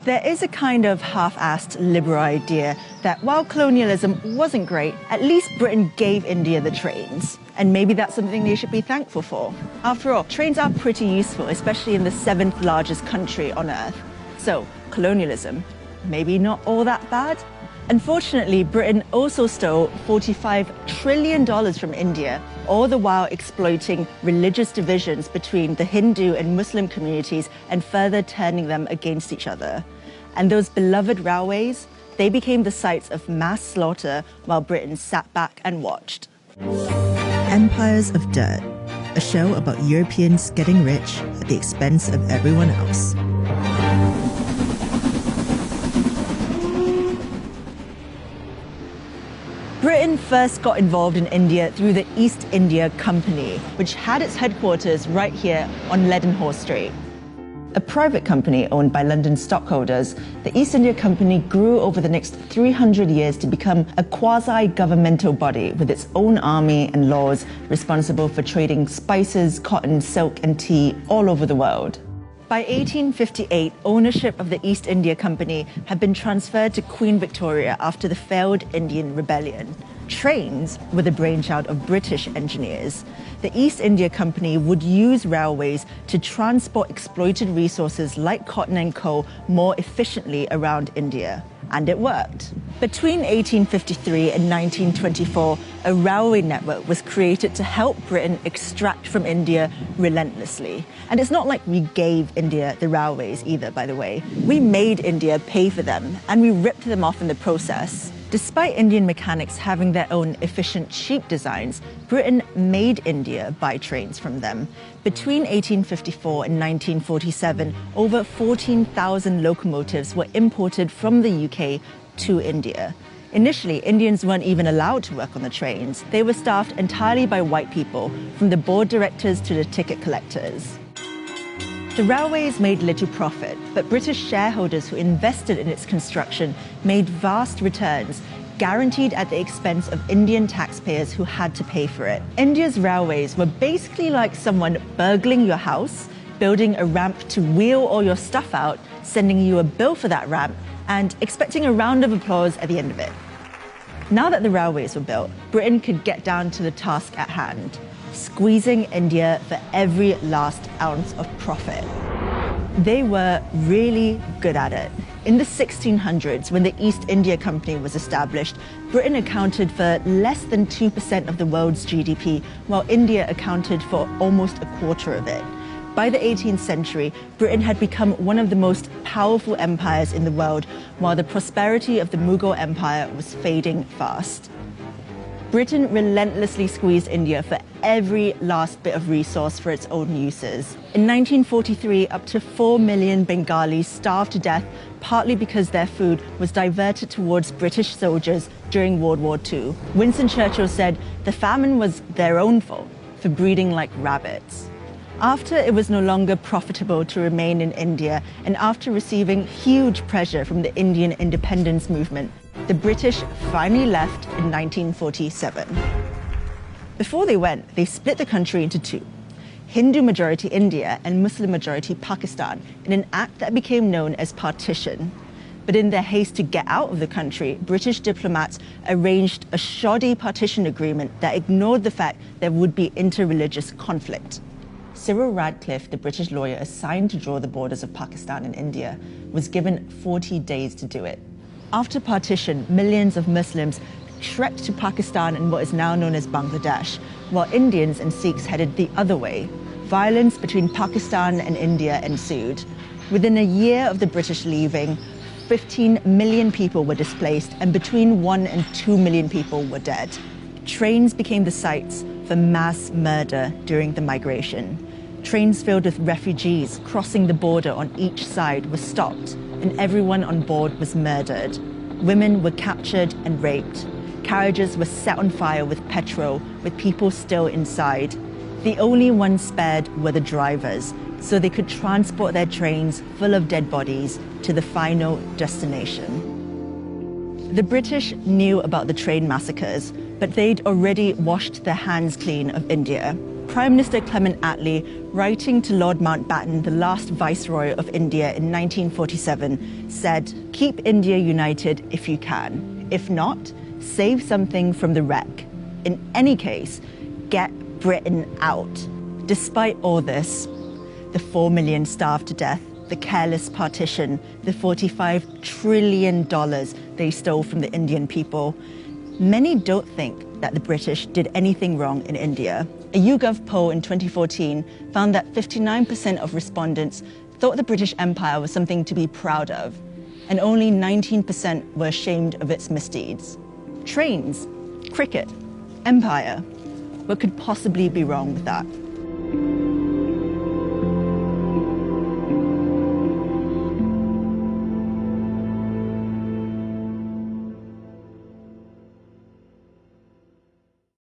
There is a kind of half-assed liberal idea that while colonialism wasn't great, at least Britain gave India the trains. And maybe that's something they should be thankful for. After all, trains are pretty useful, especially in the 7th largest country on Earth. So, colonialism, maybe not all that bad? Unfortunately, Britain also stole $45 trillion from India, all the while exploiting religious divisions between the Hindu and Muslim communities and further turning them against each other. And those beloved railways, they became the sites of mass slaughter while Britain sat back and watched. Empires of Dirt, a show about Europeans getting rich at the expense of everyone else. Britain first got involved in India through the East India Company, which had its headquarters right here on Leadenhall Street. A private company owned by London stockholders, the East India Company grew over the next 300 years to become a quasi-governmental body with its own army and laws responsible for trading spices, cotton, silk and tea all over the world. By 1858, ownership of the East India Company had been transferred to Queen Victoria after the failed Indian Rebellion. Trains were the brainchild of British engineers. The East India Company would use railways to transport exploited resources like cotton and coal more efficiently around India. And it worked. Between 1853 and 1924, a railway network was created to help Britain extract from India relentlessly. And it's not like we gave India the railways either, by the way. We made India pay for them, and we ripped them off in the process. Despite Indian mechanics having their own efficient, cheap designs, Britain made India buy trains from them. Between 1854 and 1947, over 14,000 locomotives were imported from the UK to India. Initially, Indians weren't even allowed to work on the trains. They were staffed entirely by white people, from the board directors to the ticket collectors. The railways made little profit, but British shareholders who invested in its construction made vast returns, guaranteed at the expense of Indian taxpayers who had to pay for it. India's railways were basically like someone burgling your house, building a ramp to wheel all your stuff out, sending you a bill for that ramp, and expecting a round of applause at the end of it. Now that the railways were built, Britain could get down to the task at hand, squeezing India for every last ounce of profit. They were really good at it. In the 1600s, when the East India Company was established, Britain accounted for less than 2% of the world's GDP, while India accounted for almost a quarter of it. By the 18th century, Britain had become one of the most powerful empires in the world, while the prosperity of the Mughal Empire was fading fast. Britain relentlessly squeezed India for every last bit of resource for its own uses. In 1943, up to 4 million Bengalis starved to death, partly because their food was diverted towards British soldiers during World War II. Winston Churchill said the famine was their own fault for breeding like rabbits. After it was no longer profitable to remain in India, and after receiving huge pressure from the Indian independence movement, the British finally left in 1947. Before they went, they split the country into two, Hindu-majority India and Muslim-majority Pakistan, in an act that became known as partition. But in their haste to get out of the country, British diplomats arranged a shoddy partition agreement that ignored the fact there would be interreligious conflict. Cyril Radcliffe, the British lawyer assigned to draw the borders of Pakistan and India, was given 40 days to do it. After partition, millions of Muslims trekked to Pakistan and what is now known as Bangladesh, while Indians and Sikhs headed the other way. Violence between Pakistan and India ensued. Within a year of the British leaving, 15 million people were displaced and between 1 and 2 million people were dead. Trains became the sites for mass murder during the migration. Trains filled with refugees crossing the border on each side were stopped, and everyone on board was murdered. Women were captured and raped. Carriages were set on fire with petrol, with people still inside. The only ones spared were the drivers, so they could transport their trains full of dead bodies to the final destination. The British knew about the train massacres, but they'd already washed their hands clean of India. Prime Minister Clement Attlee, writing to Lord Mountbatten, the last Viceroy of India in 1947, said, "Keep India united if you can. If not, save something from the wreck. In any case, get Britain out." Despite all this, the 4 million starved to death, the careless partition, the $45 trillion they stole from the Indian people, many don't think that the British did anything wrong in India. A YouGov poll in 2014 found that 59% of respondents thought the British Empire was something to be proud of, and only 19% were ashamed of its misdeeds. Trains, cricket, empire. What could possibly be wrong with that?